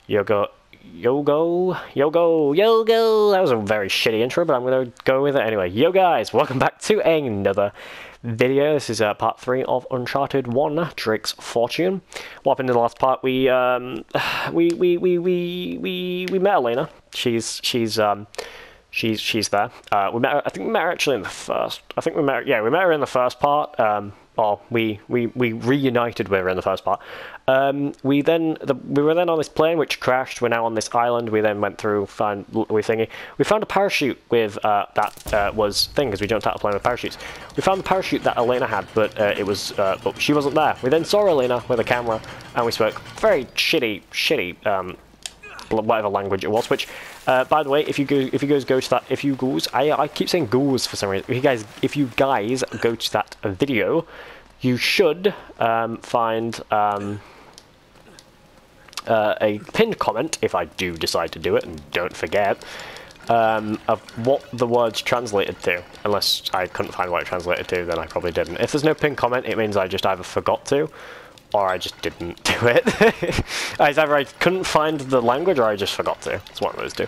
Yogo. That was a very shitty intro, but I'm going to go with it anyway. Yo guys, welcome back to another video. This is part 3 of Uncharted 1, Drake's Fortune. What happened in the last part? We met Elena. She's there. We met her, I think we met her actually in the first. We met her in the first part. We reunited with her in the first part. We were then on this plane which crashed. We're now on this island. We then went through, we found a parachute with that was thing, because we jumped out of a plane with parachutes. We found the parachute that Elena had, but but she wasn't there. We then saw Elena with a camera, and we spoke very shitty whatever language it was. Which, by the way, if you guys go to that, I keep saying goes for some reason. If you guys go to that video, you should find a pinned comment, if I do decide to do it, and don't forget, of what the words translated to. Unless I couldn't find what it translated to, then I probably didn't. If there's no pinned comment, it means I just either forgot to, or I just didn't do it. Either I couldn't find the language, or I just forgot to. It's one of those two.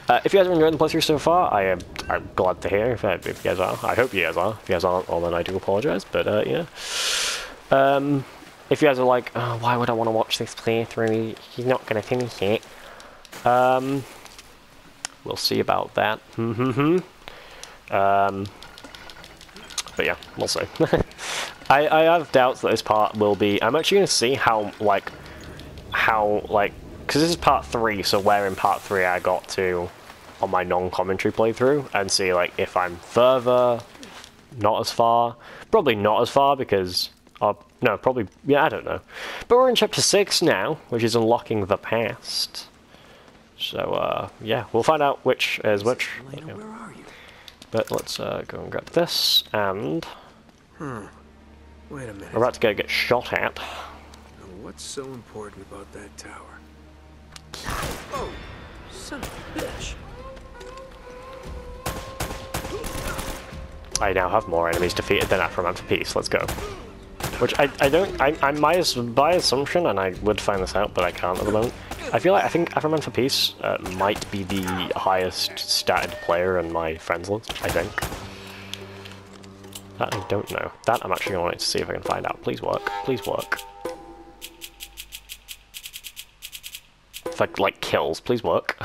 If you guys are enjoying the playthrough so far, I'm glad to hear if you guys are. I hope you guys are. If you guys aren't, well then I do apologise, but yeah. If you guys are like, oh, why would I want to watch this playthrough? He's not going to finish it. We'll see about that. But yeah, we'll see. I have doubts that this part will be. I'm actually going to see how because this is part 3, so where in part 3 I got to on my non-commentary playthrough, and see if I'm further, not as far, probably not as far because. No, probably, yeah, I don't know. But we're in chapter 6 now, which is unlocking the past. So, yeah, we'll find out which is which. Elena, where are you? But let's go and grab this, and... Wait a minute. we're about to get shot at. Now, what's so important about that tower? Oh, son of a bitch. I now have more enemies defeated than after a month of peace. Let's go. Which I don't, by assumption, and I would find this out, but I can't at the moment. I think After a Man for Peace might be the highest statted player in my friends list, I think. That I don't know. That I'm actually going to see if I can find out. Please work. Please work. If like kills, please work.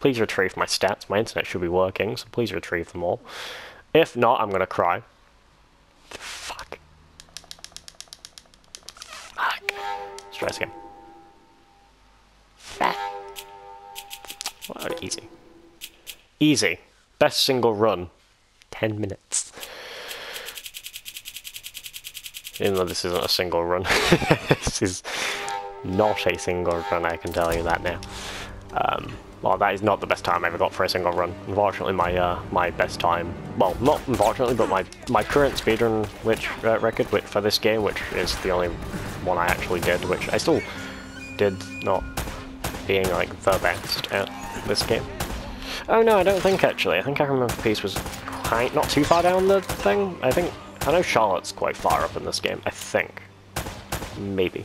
Please retrieve my stats. My internet should be working, so please retrieve them all. If not, I'm going to cry. Fuck. Let's try this again. Well, easy. Easy. Best single run. 10 minutes. Even though this isn't a single run. This is not a single run, I can tell you that now. Well, that is not the best time I ever got for a single run. Unfortunately, my best time, well, not unfortunately, but my current speedrun record for this game, which is the only one I actually did, which I still did, not being the best at this game. Oh no, I don't think actually. I think I remember Peace was not too far down the thing. I know Charlotte's quite far up in this game. I think, maybe.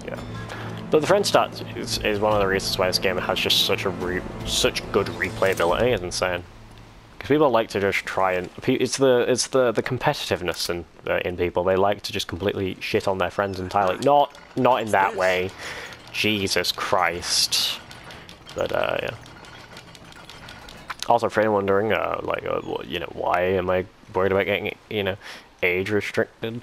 Yeah. But the friend stat is one of the reasons why this game has just such good replayability. It's insane. Because people like to just try and it's the competitiveness in people. They like to just completely shit on their friends entirely. Not in that way. Jesus Christ. But yeah. Also, for anyone wondering, why am I worried about getting age restricted?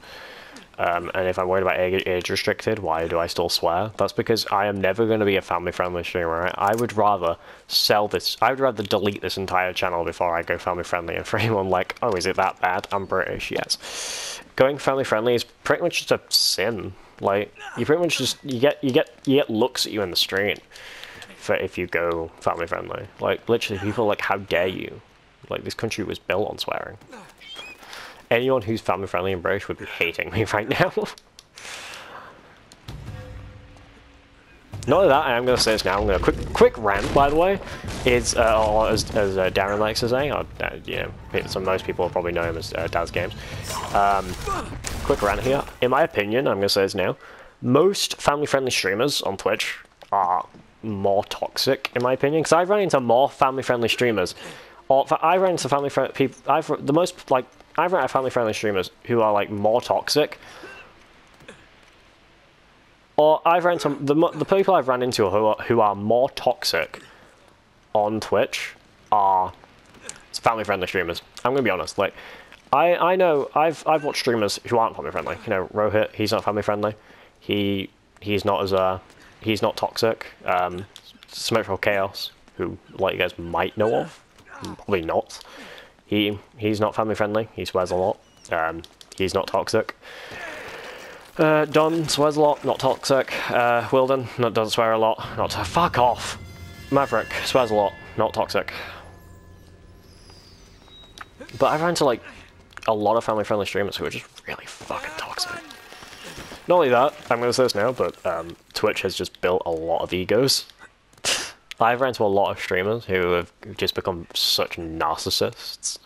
And if I'm worried about age restricted, why do I still swear? That's because I am never going to be a family-friendly streamer. Right? I would rather delete this entire channel before I go family-friendly. And for anyone like, oh, is it that bad? I'm British, yes. Going family-friendly is pretty much just a sin. You pretty much just you get looks at you in the street if you go family-friendly. Literally, people how dare you? This country was built on swearing. Anyone who's family-friendly and British would be hating me right now. Not only that, I am going to say this now. I'm going to quick rant, by the way. Is as Darren likes to say, or so most people probably know him as Daz Games. Quick rant here. In my opinion, I'm going to say this now. most family-friendly streamers on Twitch are more toxic, in my opinion, because I've run into more family-friendly streamers, or I've run into family-friendly people. I've run into family-friendly streamers who are like more toxic, or I've run into the people I've run into who are more toxic on Twitch are family-friendly streamers. I'm gonna be honest, like I know I've watched streamers who aren't family-friendly. You know, Rohit, he's not family-friendly. He's not as he's not toxic. Symmetrical Chaos, who like you guys might know of, probably not. He's not family-friendly. He swears a lot. He's not toxic. Don swears a lot, not toxic. Wilden doesn't swear a lot, not fuck off. Maverick swears a lot, not toxic. But I've run into like a lot of family-friendly streamers who are just really fucking toxic. Not only that, I'm going to say this now, but Twitch has just built a lot of egos. I've run into a lot of streamers who have just become such narcissists.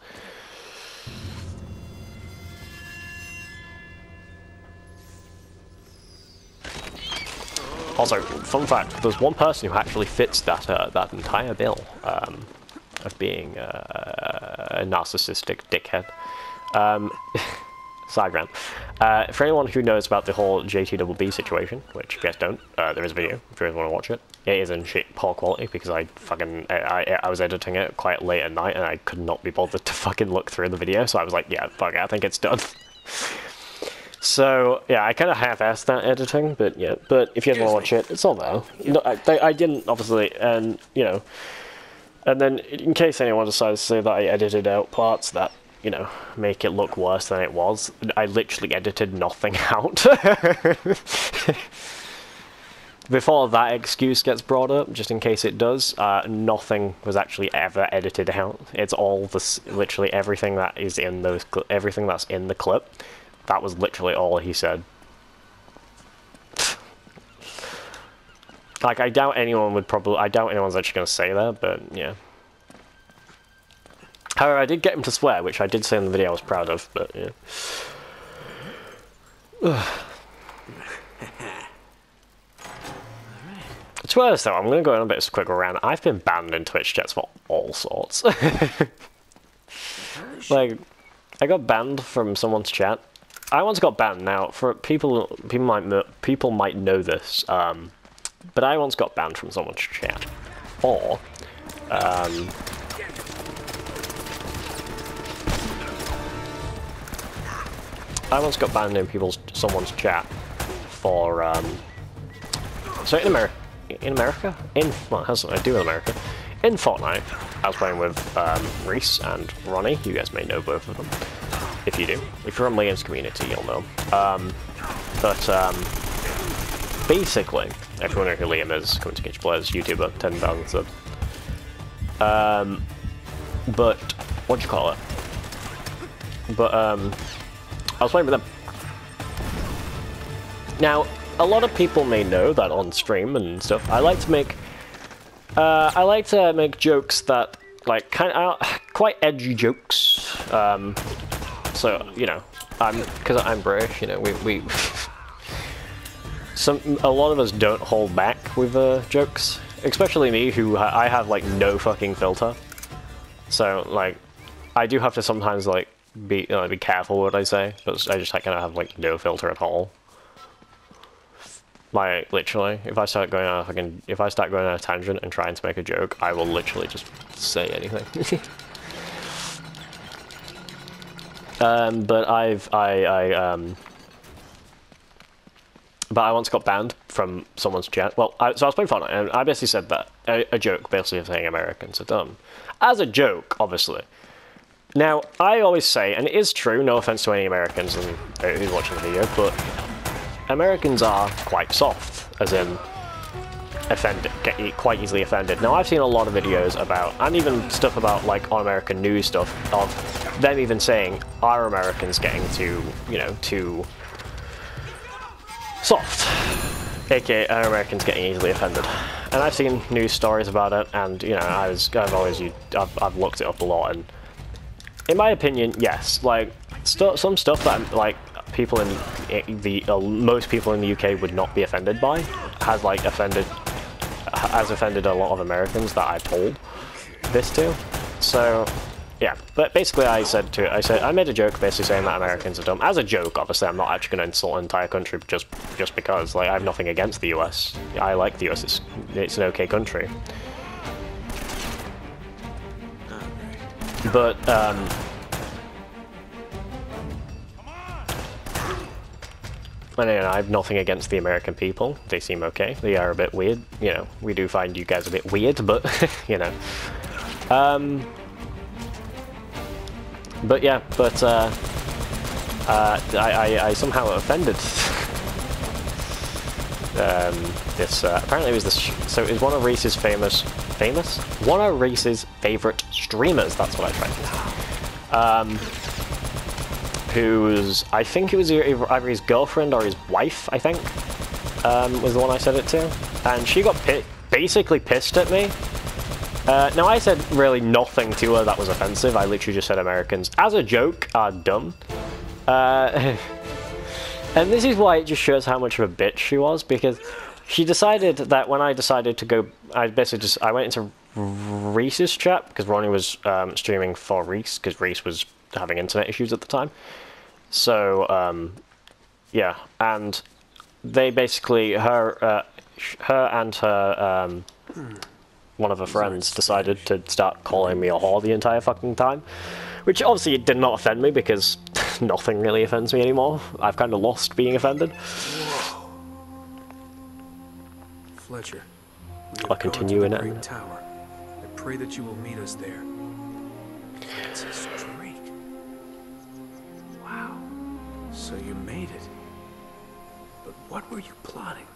Also, fun fact, there's one person who actually fits that entire bill of being a narcissistic dickhead. Side rant. For anyone who knows about the whole JTBB situation, which you guys don't, there is a video if you guys want to watch it. It is in poor quality because I was editing it quite late at night and I could not be bothered to fucking look through the video, so I was like, yeah, fuck it, I think it's done. So yeah, I kind of half-assed that editing, but yeah. But if you guys want to watch it, it's all there. No, I didn't obviously, and you know, and then in case anyone decides to say that I edited out parts that, you know, make it look worse than it was, I literally edited nothing out. Before that excuse gets brought up, just in case it does, nothing was actually ever edited out. It's all this, literally everything that is in those, everything that's in the clip. That was literally all he said. Like, I doubt anyone's actually going to say that, but yeah. However, I did get him to swear, which I did say in the video I was proud of, but yeah. To be honest though, I'm going to go on a bit of a quick rant. I've been banned in Twitch chats for all sorts. Like, I got banned from someone's chat. I once got banned. Now, for people might know this, but I once got banned from someone's chat for I once got banned in someone's chat for so in America, well, it has something to do with America. In Fortnite, I was playing with Reese and Ronnie. You guys may know both of them. If you do. If you're on Liam's community, you'll know. Basically, if you wonder who Liam is, come to Cage Players, YouTuber, 10,000 subs. But, what do you call it? But, I was playing with them. Now, a lot of people may know that on stream and stuff, I like to make jokes that, like, quite edgy jokes. So, you know, because I'm British, you know, a lot of us don't hold back with jokes, especially me, who I have like no fucking filter. So like, I do have to sometimes like be careful what I say, but I just kind of have like no filter at all. Like literally, if I start going on a tangent and trying to make a joke, I will literally just say anything. But I once got banned from someone's chat. Well, so I was playing Fortnite, and I basically said that a joke, basically of saying Americans are dumb, as a joke, obviously. Now, I always say, and it is true, no offense to any Americans who's watching the video, but Americans are quite soft, as in get quite easily offended. Now, I've seen a lot of videos about, and even stuff about like on American news stuff, of them even saying, are Americans getting too, you know, too soft? AKA, are Americans getting easily offended? And I've seen news stories about it, and you know, I've looked it up a lot, and in my opinion, yes, like some stuff that like people in most people in the UK would not be offended by has offended a lot of Americans that I told this to. So yeah, but basically I made a joke basically saying that Americans are dumb. As a joke, obviously I'm not actually going to insult an entire country just because. Like, I have nothing against the US. I like the US. It's an okay country. But anyway, I have nothing against the American people. They seem okay. They are a bit weird. You know, we do find you guys a bit weird, but you know. But yeah, but I somehow offended this. Apparently, it was this. So it was one of Reese's one of Reese's favorite streamers. That's what I tried to say. Who's, I think it was either his girlfriend or his wife, I think, was the one I said it to. And she got basically pissed at me. Now, I said really nothing to her that was offensive. I literally just said Americans, as a joke, are dumb. And this is why it just shows how much of a bitch she was, because she decided that when I decided to go, I went into Reese's chat, because Ronnie was streaming for Reese, because Reese was having internet issues at the time. So, yeah, and they basically, her and her, one of her friends decided to start calling me a whore the entire fucking time. Which obviously it did not offend me, because nothing really offends me anymore. I've kind of lost being offended. Whoa. Fletcher, I'll continue in it. Tower. I pray that you will meet us there. It's a streak. Wow. So you made it. But what were you plotting?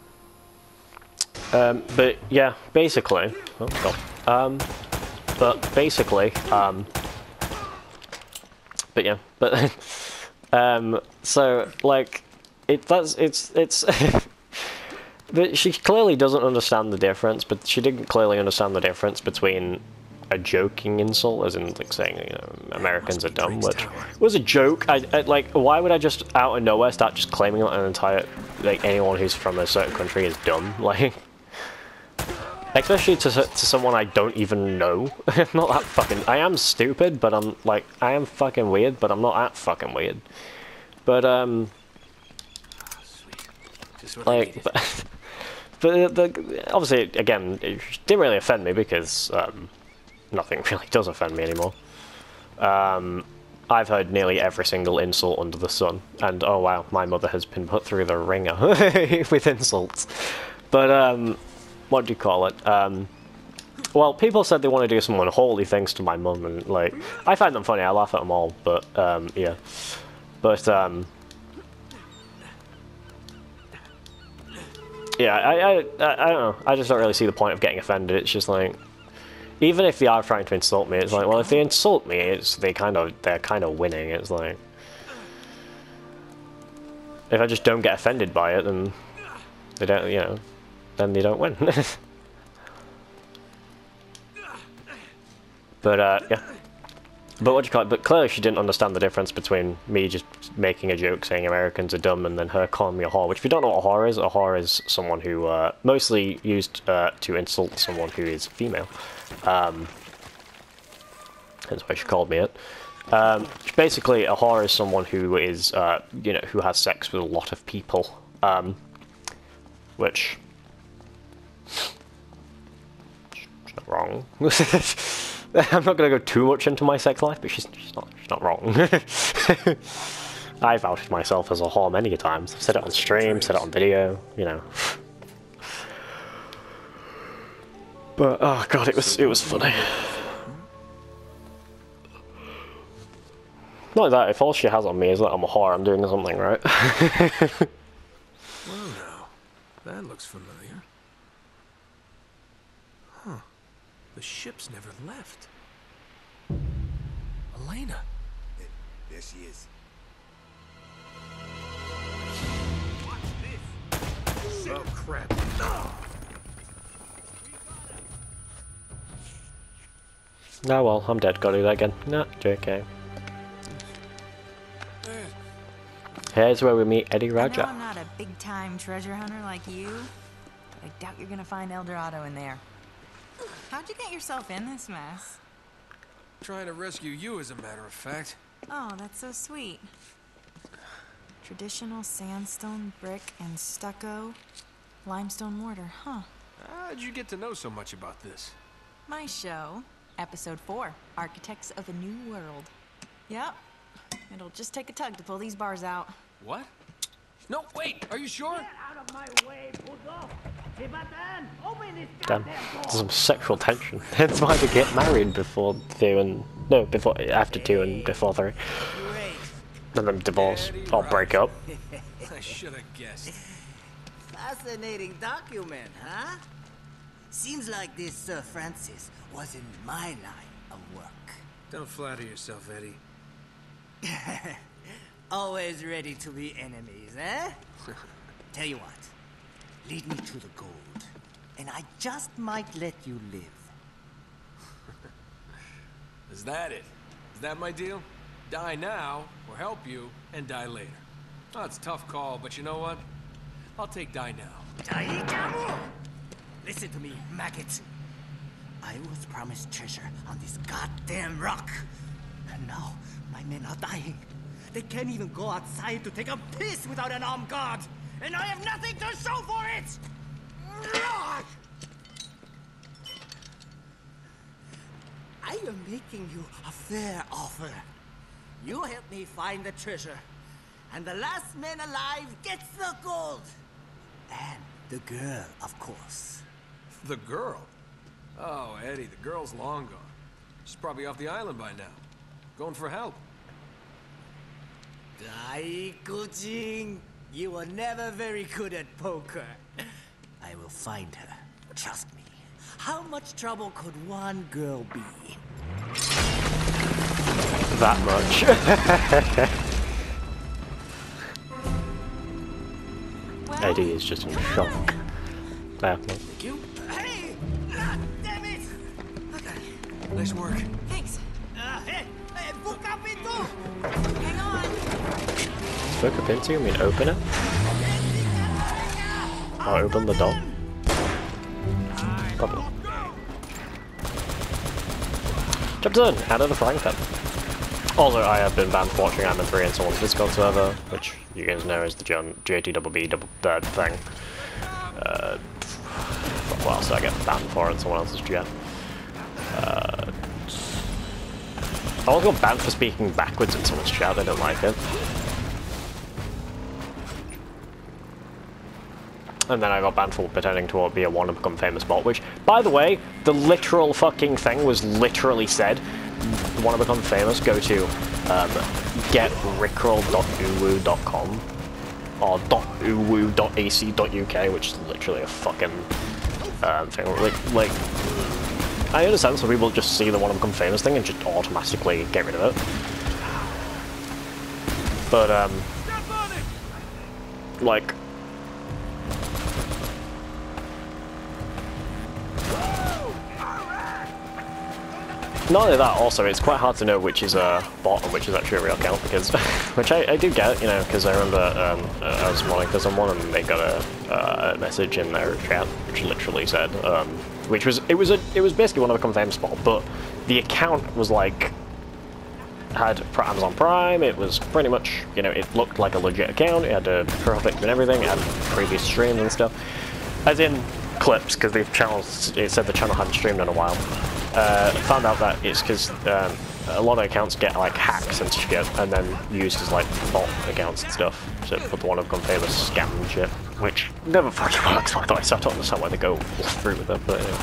But yeah, basically, oh god. But basically, but yeah, but so like, it's but she clearly doesn't understand the difference, but she didn't clearly understand the difference between a joking insult, as in like saying, you know, Americans are dumb, which was a joke. I like, why would I just out of nowhere start just claiming that an entire, like, anyone who's from a certain country is dumb? Like, especially to someone I don't even know. I'm not that fucking, I am stupid, but I'm like, I am fucking weird, but I'm not that fucking weird. But like, but obviously, again, it didn't really offend me, because nothing really does offend me anymore. I've heard nearly every single insult under the sun, and oh wow, my mother has been put through the ringer with insults. But what do you call it? Well, people said they want to do some unholy things to my mum, and like, I find them funny. I laugh at them all, but yeah, but yeah, I don't know. I just don't really see the point of getting offended. It's just like, even if they are trying to insult me, it's like, well, if they insult me, they're kind of winning. It's like, if I just don't get offended by it, then they don't, you know, then they don't win. But yeah. But what do you call it? But clearly she didn't understand the difference between me just making a joke saying Americans are dumb and then her calling me a whore. Which, if you don't know what a whore is someone who mostly used to insult someone who is female. That's why she called me it. Basically, a whore is someone who is, you know, who has sex with a lot of people. Which is not wrong. I'm not going to go too much into my sex life, but she's not wrong. I've outed myself as a whore many times. I've said it on stream, said it on video, you know. But oh god, it was funny. Not like that, if all she has on me is that I'm a whore, I'm doing something right. Well now, that looks familiar. Huh. The ship's never left. Elena. There she is. What's this? Oh crap. No. Oh well, I'm dead, gotta do that again. Nah, JK. Here's where we meet Eddie I know Raja. I'm not a big-time treasure hunter like you, but I doubt you're gonna find El Dorado in there. How'd you get yourself in this mess? Trying to rescue you, as a matter of fact. Oh, that's so sweet. Traditional sandstone, brick, and stucco. Limestone mortar, huh? How'd you get to know so much about this? My show, Episode 4, Architects of a New World. Yep. It'll just take a tug to pull these bars out. What? No, wait, are you sure? Damn, there's some sexual tension. That's why they get married before 2 and... No, after 2 and before 3. And then divorce, or break up. I should have guessed. Fascinating document, huh? Seems like this Sir Francis was in my line of work. Don't flatter yourself, Eddie. Always ready to be enemies, eh? Tell you what, lead me to the gold, and I just might let you live. Is that it? Is that my deal? Die now, or help you, and die later. Oh, it's a tough call, but you know what? I'll take die now. Taikamu! Listen to me, maggot. I was promised treasure on this goddamn rock. And now, my men are dying. They can't even go outside to take a piss without an armed guard. And I have nothing to show for it! I am making you a fair offer. You help me find the treasure, and the last man alive gets the gold. And the girl, of course. The girl? Oh, Eddie, the girl's long gone. She's probably off the island by now. Going for help. Daikujin, you were never very good at poker. I will find her. Trust me. How much trouble could one girl be? That much. Well, Eddie is just in shock. Thank you. Hey! Damn it! Nice work. thanks. Hey! Buka pintu! Hang on. Book a pin to you, I mean open it? Or open the door? Probably. Chapter 10, out of the frying pan. Also, I have been banned for watching Iron Man 3 in someone's Discord server, which you guys know is the JTBB thing. What else did I get banned for in someone else's chat? I also got banned for speaking backwards in someone's chat, I don't like it. And then I got banned for pretending to be a wanna become famous bot, which, by the way, the literal fucking thing was literally said, wanna become famous, go to getrickroll.uwu.com or .uwu.ac.uk, which is literally a fucking thing. Like, I understand some people just see the wanna become famous thing and just automatically get rid of it. But, like, not only that, also, it's quite hard to know which is a bot and which is actually a real account, because, which I do get, you know, because I remember I was monitoring someone and they got a message in their chat which literally said, which was, it was basically one of the become famous bot, but the account was like, had Amazon Prime, it was pretty much, you know, it looked like a legit account, it had a profit and everything, it had previous streams and stuff, as in clips, because the channel, it said the channel hadn't streamed in a while. Found out that it's because a lot of accounts get like hacks and shit, and then used as like bot accounts and stuff. So put the one of become famous scam and shit, which never fucking works. I thought I don't understand why they go through with it, but anyway.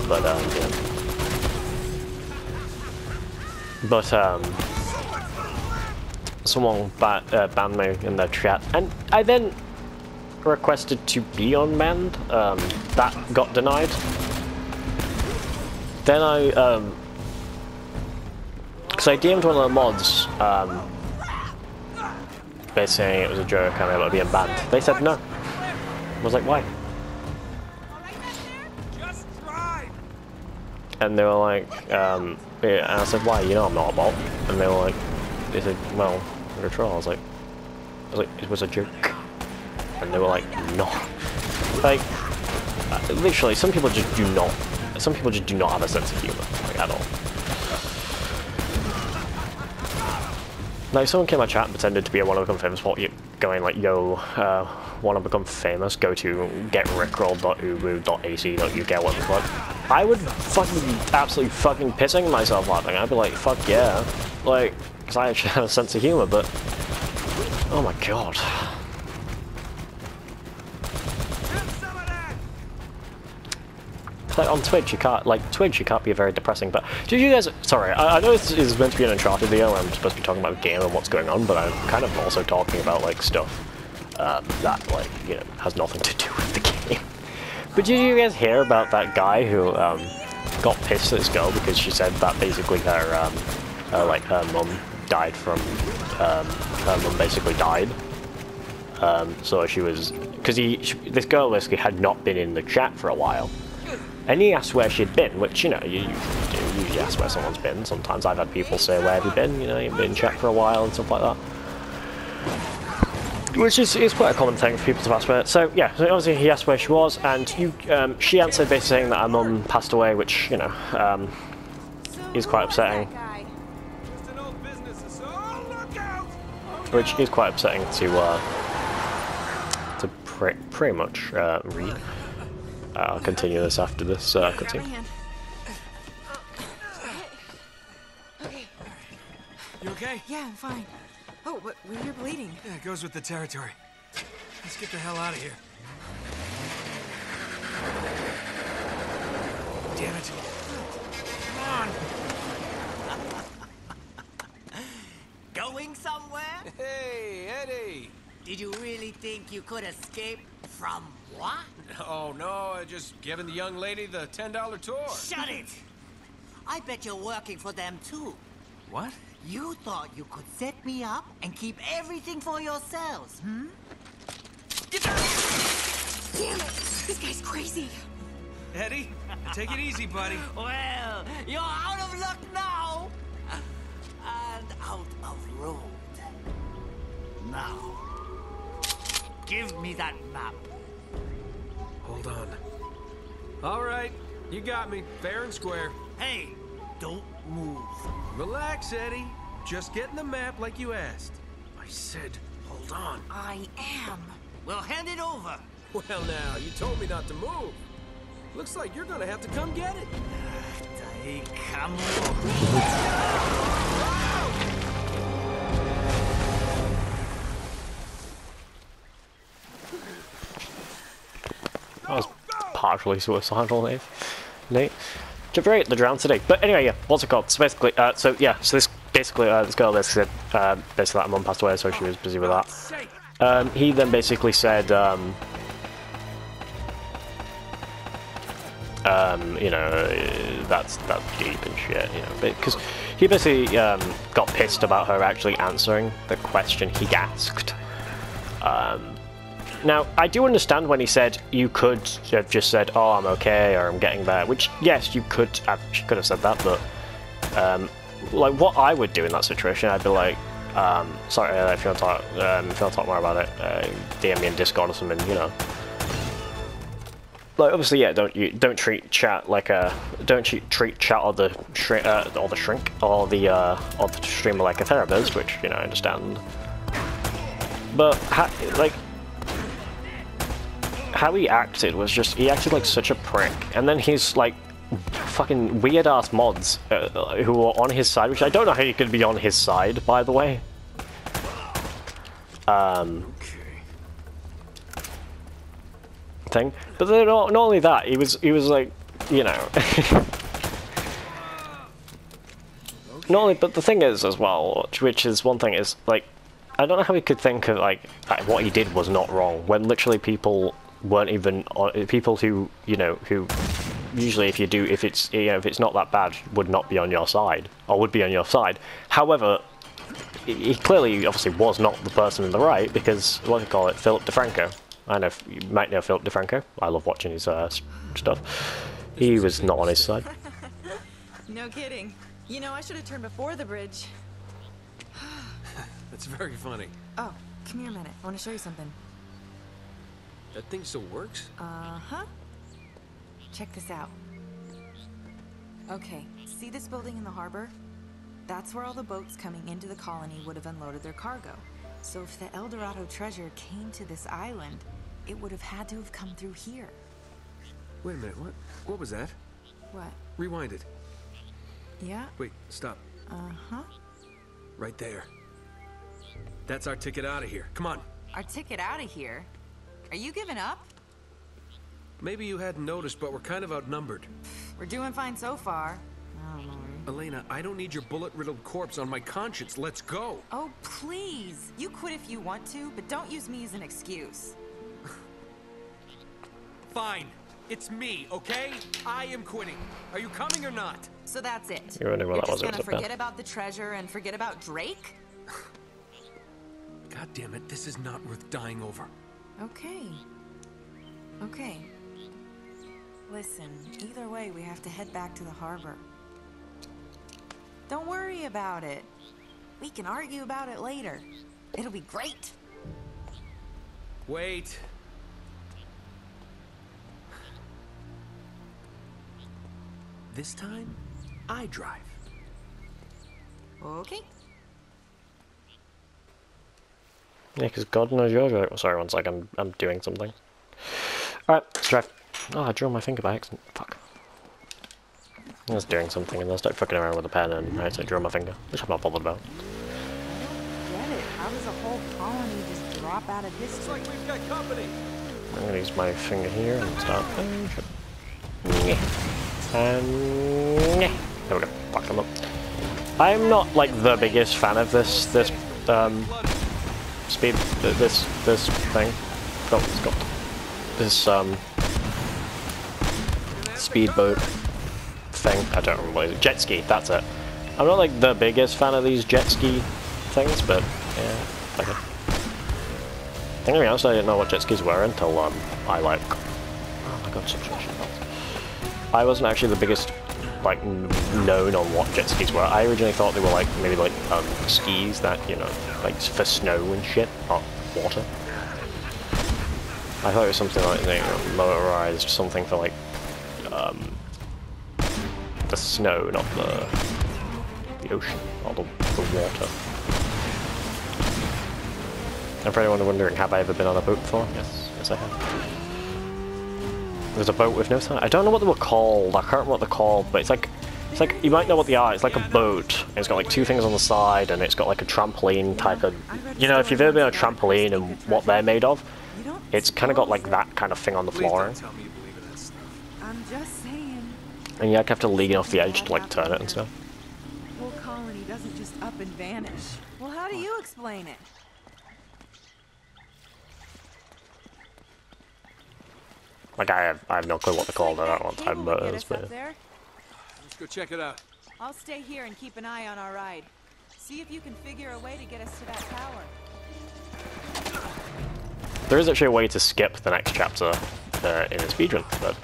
But yeah. But someone banned me in their chat, and I then requested to be unbanned. That got denied. Then I, because I DM'd one of the mods, basically saying it was a joke and I was being banned. They said no. I was like, why? And they were like, yeah, and I said, why? You know I'm not a bot. And they were like, they said, well, you're a troll. I was like, it was a joke. And they were like, no. Like, literally, some people just do not have a sense of humor, like, at all. Like, someone came in my chat and pretended to be a wanna become famous bot, going like, yo, wanna become famous, go to getrickroll.ubu.ac.uk, what the fuck. I would fucking be absolutely fucking pissing myself laughing. I'd be like, fuck yeah. Like, because I actually have a sense of humor, but... oh my god. Like on Twitch you can't be very depressing, but did you guys, sorry, I know this is meant to be an Uncharted video and I'm supposed to be talking about the game and what's going on, but I'm kind of also talking about like stuff that like, you know, has nothing to do with the game. But did you guys hear about that guy who got pissed at this girl because she said that basically her mum died from, her mum basically died. So she was, because this girl basically had not been in the chat for a while. And he asked where she'd been, which, you know, you usually ask where someone's been. Sometimes I've had people say, where have you been? You know, you've been in chat for a while and stuff like that. Which is quite a common thing for people to ask where. So, yeah, so obviously he asked where she was, and she answered basically saying that her mum passed away, which, you know, is quite upsetting. Which is quite upsetting to pretty much read. I'll continue this after this cutscene. Okay. You okay? Yeah, I'm fine. Oh, but you're bleeding. Yeah, it goes with the territory. Let's get the hell out of here. Damn it. Come on. Going somewhere? Hey, Eddie. Did you really think you could escape from what? Oh, no, just giving the young lady the $10 tour. Shut it! I bet you're working for them too. What? You thought you could set me up and keep everything for yourselves, hmm? Damn it! This guy's crazy. Eddie, take it easy, buddy. Well, you're out of luck now! And out of road. Now, give me that map. Hold on. All right, you got me, fair and square. Hey, don't move. Relax, Eddie. Just getting the map like you asked. I said, hold on. I am. Well, hand it over. Well, now, you told me not to move. Looks like you're gonna have to come get it. Come That was partially suicidal, Nate. To break the drown today. But anyway, yeah, what's it called? So basically, so this girl basically said, basically that her mum passed away, so she was busy with that. He then basically said, you know, that's deep and shit, you know, because he basically got pissed about her actually answering the question he asked. Now, I do understand when he said you could have just said, oh, I'm okay, or I'm getting there, which, yes, she could have said that, but, like, what I would do in that situation, I'd be like, sorry, if you want to talk more about it, DM me in Discord or something, you know. Like, obviously, yeah, don't treat chat like treat chat or the shrink or the streamer like a therapist, which, you know, I understand. But, like, how he acted was just, he acted like such a prick, and then he's like fucking weird ass mods who were on his side, which I don't know how you could be on his side, by the way. Thing, but then not only that, he was like, you know, not only, but the thing is as well, which is one thing is like, I don't know how he could think of like what he did was not wrong when literally people weren't even people who, you know, who usually if it's, you know, if it's not that bad would not be on your side or would be on your side. However, he clearly obviously was not the person in the right, because what do you call it, Philip DeFranco. I know you might know Philip DeFranco. I love watching his stuff. He was not on his side. No kidding. You know, I should have turned before the bridge. That's very funny. Oh, come here a minute. I want to show you something. That thing still works? Uh-huh. Check this out. Okay, see this building in the harbor? That's where all the boats coming into the colony would have unloaded their cargo. So if the El Dorado treasure came to this island, it would have had to have come through here. Wait a minute, what was that? What? Rewind it. Yeah? Wait, stop. Uh-huh. Right there. That's our ticket out of here. Come on. Our ticket out of here? Are you giving up? Maybe you hadn't noticed, but we're kind of outnumbered. We're doing fine so far. I don't know. Elena, I don't need your bullet-riddled corpse on my conscience. Let's go. Oh, please. You quit if you want to, but don't use me as an excuse. Fine. It's me, okay? I am quitting. Are you coming or not? So that's it. You're wondering what that was. You're just gonna forget about the treasure and forget about Drake? God damn it, this is not worth dying over. Okay. Okay. Listen, either way, we have to head back to the harbor. Don't worry about it. We can argue about it later. It'll be great. Wait. This time, I drive. Okay. Yeah, because God knows you're right. Oh, sorry, one sec, I'm doing something. Alright, let's drive. Oh, I drew my finger by accident. Fuck. I was doing something and then I started fucking around with a pen and I drew my finger, which I'm not bothered about. Get it? How does a whole colony just drop out of history? Looks like we've got company. I'm gonna use my finger here and start. And there we go. Fuck them up. I'm not like the biggest fan of this speed this thing. It's got this speedboat thing. I don't remember what it is. Jet ski. That's it. I'm not like the biggest fan of these jet ski things, but yeah. Okay. I think to be honest, I didn't know what jet skis were until I like. Oh my god, such a shit. I wasn't actually the biggest like known on what jet skis were. I originally thought they were like maybe like skis that, you know, like for snow and shit, not water. I thought it was something like, you know, motorized, something for like the snow, not the ocean or the water. And for anyone wondering, have I ever been on a boat before? Yes, I have. There's a boat with no sign. I don't know what they were called. I can't remember what they're called, but it's like you might know what they are. It's like a boat. It's got like two things on the side, and it's got like a trampoline type of. You know, if you've ever been on a trampoline and what they're made of, it's kind of got like that kind of thing on the flooring. I'm just saying. And you have to lean off the edge to like turn it and stuff. The whole colony doesn't just up and vanish. Well, how do you explain it? Like I have no clue what they're called. I don't know what type of boat it is, but Let's go check it out. I'll stay here and keep an eye on our ride. See if you can figure a way to get us to that tower. there is actually a way to skip the next chapter in a speedrun, but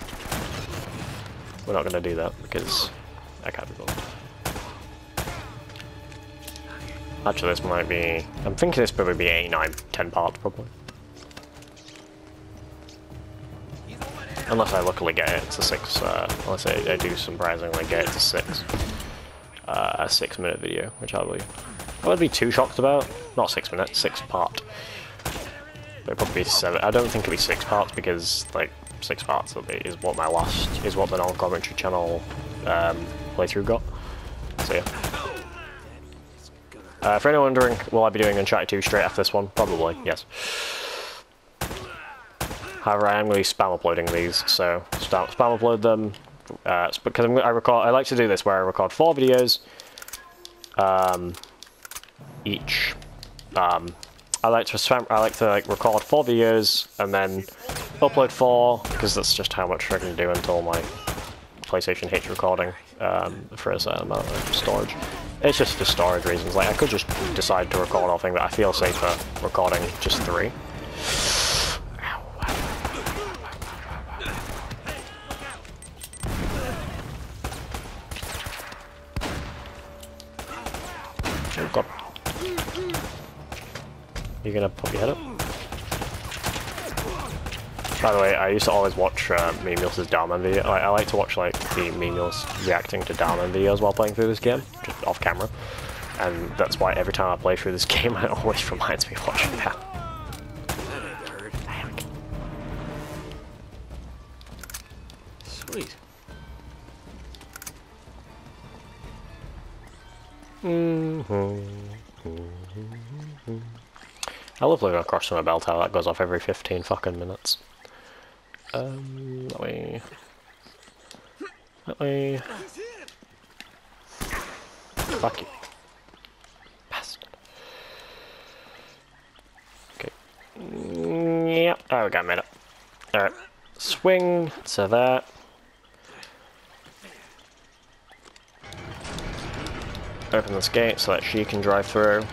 we're not going to do that because I can't be bothered. Actually, this might be. I'm thinking this probably be 8, 9, 10 parts probably. Unless I luckily get it to 6, unless I do some browsing and I get it to 6. A 6-minute video, which I would be too shocked about. Not 6 minutes, 6 part. But it'd probably be 7. I don't think it'll be 6 parts because, like, 6 parts is what the non-commentary channel playthrough got. So yeah. For anyone wondering, will I be doing Uncharted 2 straight after this one? Probably, yes. However, I am going to be spam uploading these, so spam upload them. Because I like to do this where I record 4 videos each. I like to like record 4 videos and then upload 4 because that's just how much I can do until my PlayStation hates recording for a certain amount of storage. It's just for storage reasons. Like I could just decide to record all thing, but I feel safer recording just 3. You gonna pop your head up? By the way, I used to always watch Memios' Darman video. I like to watch like the Memios reacting to Darman videos while playing through this game, just off camera. And that's why every time I play through this game, it always reminds me of watching that. Sweet. I love living across from a bell tower that goes off every 15 fucking minutes. That way. Fuck you. Bastard. Okay. Yep. Oh, we got made up. Alright. Swing to that. Open this gate so that she can drive through.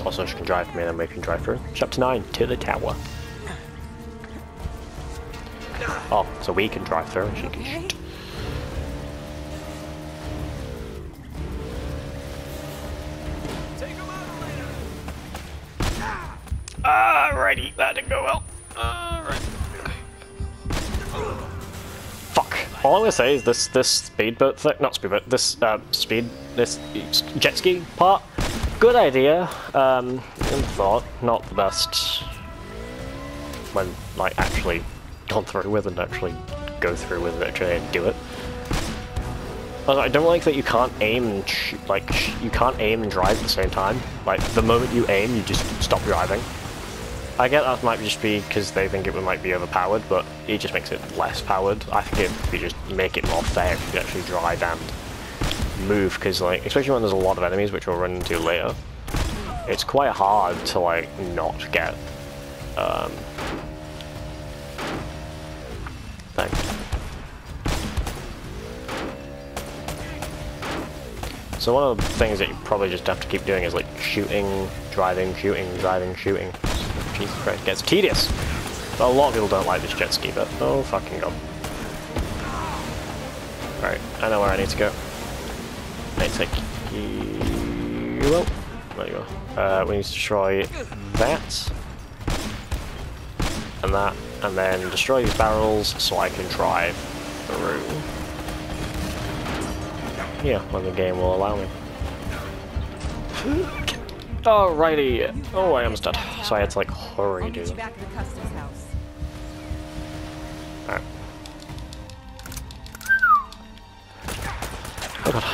Also, she can drive me, then we can drive through. Chapter 9, to the tower. Oh, so we can drive through and she can shoot. Alrighty, that didn't go well. Alright. Fuck. All I'm gonna say is this speedboat thing, not speedboat, this jet ski part. Good idea. In thought, not the best when like actually gone through with and actually go through with it and do it. I don't like that you can't aim and you can't aim and drive at the same time. Like the moment you aim, you just stop driving. I get that might just be because they think it might be overpowered, but it just makes it less powered. I think if you just make it more fair, if you can actually drive and move, because like especially when there's a lot of enemies, which we'll run into later, it's quite hard to like not get thing. So one of the things that you probably just have to keep doing is like shooting, driving, shooting. Jesus Christ, it gets tedious. But a lot of people don't like this jet ski, but oh fucking god. Alright, I know where I need to go. I need to take you. Well, there you go. We need to destroy that. And that. And then destroy these barrels so I can drive through. Yeah, when the game will allow me. Alrighty. Oh, I almost died. So I had to like hurry, dude. Back to the customs house. Alright. Oh god.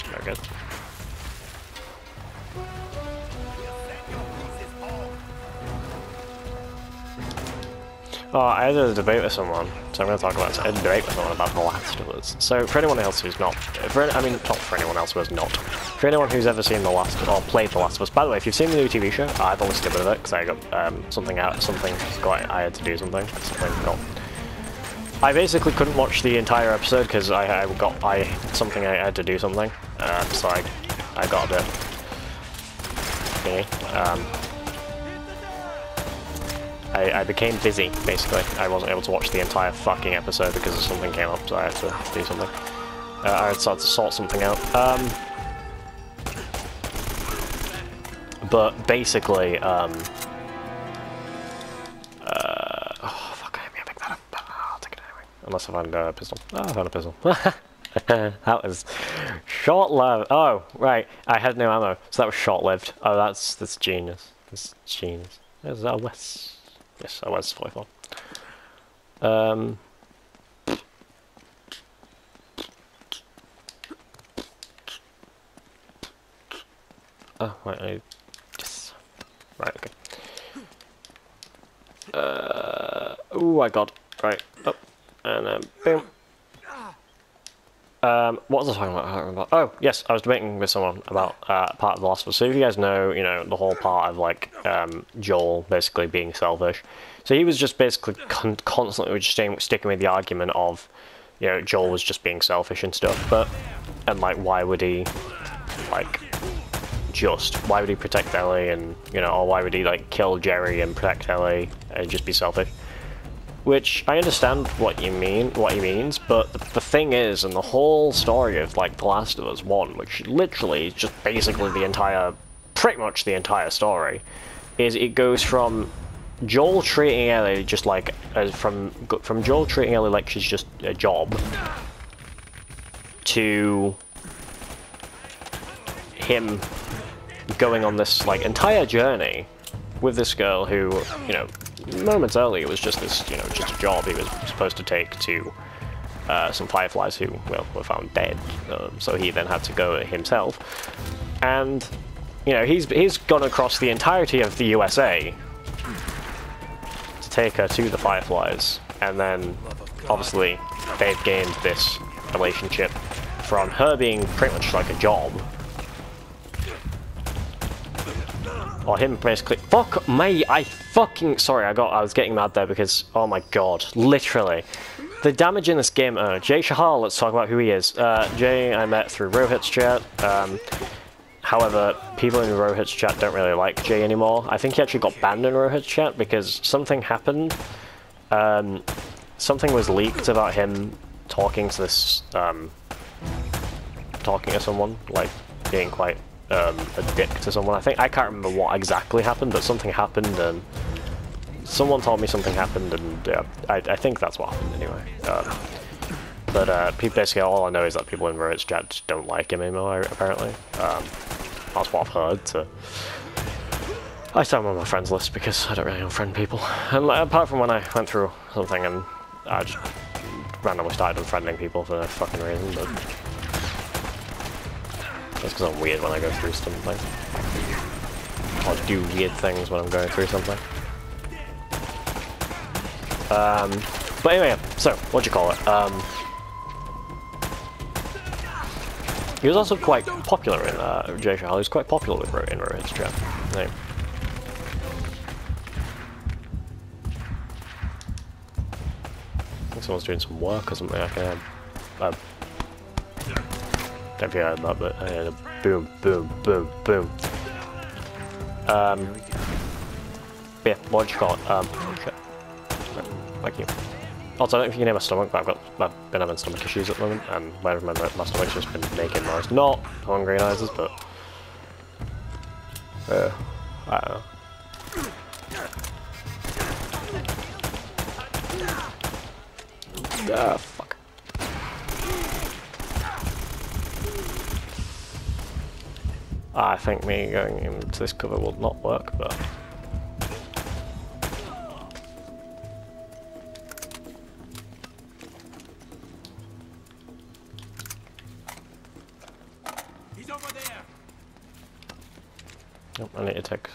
Very good. Oh, I had a debate with someone, so I'm going to talk about it. I had a debate with someone about The Last of Us. So for anyone else who's not, I mean, not for anyone else who has not, for anyone who's ever seen The Last, or played The Last of Us, by the way, if you've seen the new TV show, I've only skipped with it because I got I had to do something got. I basically couldn't watch the entire episode because I had to do something, so I got a bit thingy. I became busy, basically. I wasn't able to watch the entire fucking episode because something came up, so I had to do something. I had to sort something out. But basically, oh fuck, I pick that up. I'll take it anyway. Unless I find a pistol. Oh, I found a pistol. That was short-lived. Oh, right. I had no ammo, so that was short-lived. Oh, that's genius. That's genius. There's a West. Yes, I was 44. Oh, wait, yes. Right, okay. Oh, I got right up, and then boom. What was I talking about? I don't remember. Oh, yes, I was debating with someone about part of The Last of Us. So if you guys know, the whole part of, like, Joel basically being selfish. So he was just basically constantly just sticking with the argument of, Joel was just being selfish and stuff, and, like, why would he, like, why would he protect Ellie and, or why would he, like, kill Jerry and protect Ellie and just be selfish? Which, I understand what he means, but the thing is, and the whole story of, like, The Last of Us 1, which literally is just basically pretty much the entire story, is it goes from Joel treating Ellie just like, from Joel treating Ellie like she's just a job, to him going on this, like, entire journey with this girl who, moments earlier was just this, just a job he was supposed to take to some fireflies who, well, were found dead. So he then had to go himself. And, he's gone across the entirety of the USA to take her to the fireflies. And then, obviously, they've gained this relationship from her being pretty much like a job. Or him basically. Fuck me! Sorry, I was getting mad there because, oh my god, literally. The damage in this game, Jay Shahal, let's talk about who he is. Jay I met through Rohit's chat. However, people in Rohit's chat don't really like Jay anymore. I think he actually got banned in Rohit's chat because something happened. Something was leaked about him talking to this, talking to someone, like, being quite a dick to someone. I can't remember what exactly happened, but something happened, and someone told me something happened, and yeah, I think that's what happened anyway. But basically all I know is that people in Rohit's chat just don't like him anymore, apparently. That's what I've heard, so I still have him on my friends list because I don't really unfriend people. And apart from when I went through something and I just randomly started unfriending people for no fucking reason, but that's because I'm weird when I go through something. Or do weird things when I'm going through something. But anyway, so, what do you call it? He was also quite popular in Jay Shahal. He was quite popular in Rohit's chat. Name. I think someone's doing some work or something. I can don't know if you heard that, but I heard a boom, boom, boom, boom. Yeah, what do you call it? Shit. Right, thank you. Also, I don't know if you can hear my stomach, but I've been having stomach issues at the moment, and whenever my stomach's just been making noise. Not hungry noises, but I don't know. Ah, fuck. I think me going into this cover will not work, but nope, I need to take.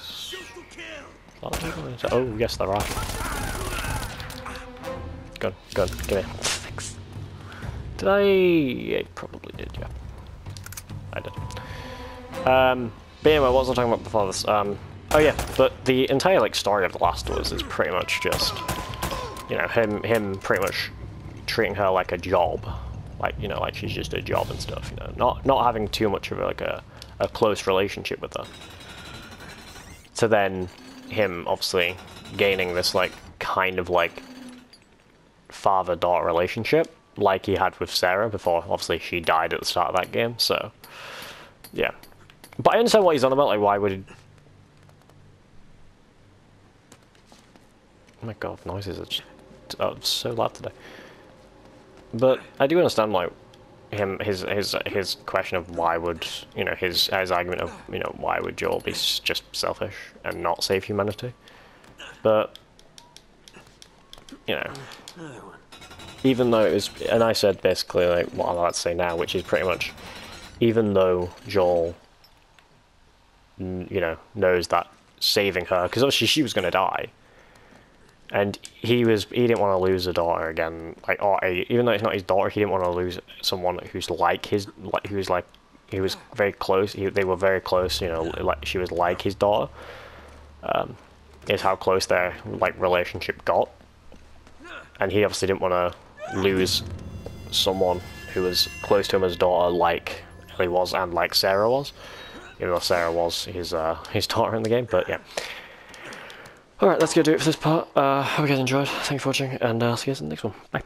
Oh, yes, there are. Good, good, give me. Thanks. Did I? Yeah, probably did, yeah. I did. But anyway, what was I talking about before this? Oh yeah, but the entire, like, story of The Last of Us is pretty much just, him pretty much treating her like a job. Like, like she's just a job and stuff, not having too much of, like, a close relationship with her. So then, him, obviously, gaining this, like, kind of, like, father-daughter relationship, like he had with Sarah before, obviously, she died at the start of that game, so, yeah. But I understand what he's on about, like, why would he... Oh my god, noises are just so loud today. But I do understand, like, his question of why would, his argument of, why would Joel be just selfish and not save humanity. But, even though it was, and I said basically, like, what I'm about to say now, which is pretty much, even though Joel, knows that saving her, because obviously she was going to die, And he didn't want to lose a daughter again, like, or even though it's not his daughter, he didn't want to lose someone who's like his, like, he was very close. They were very close, you know, like she was like his daughter. Is how close their like relationship got, and he obviously didn't want to lose someone who was close to him as daughter, like Ellie was and like Sarah was, even though Sarah was his daughter in the game. But yeah. Alright, that's gonna do it for this part. Hope you guys enjoyed. Thanks for watching, and I'll see you guys in the next one. Bye.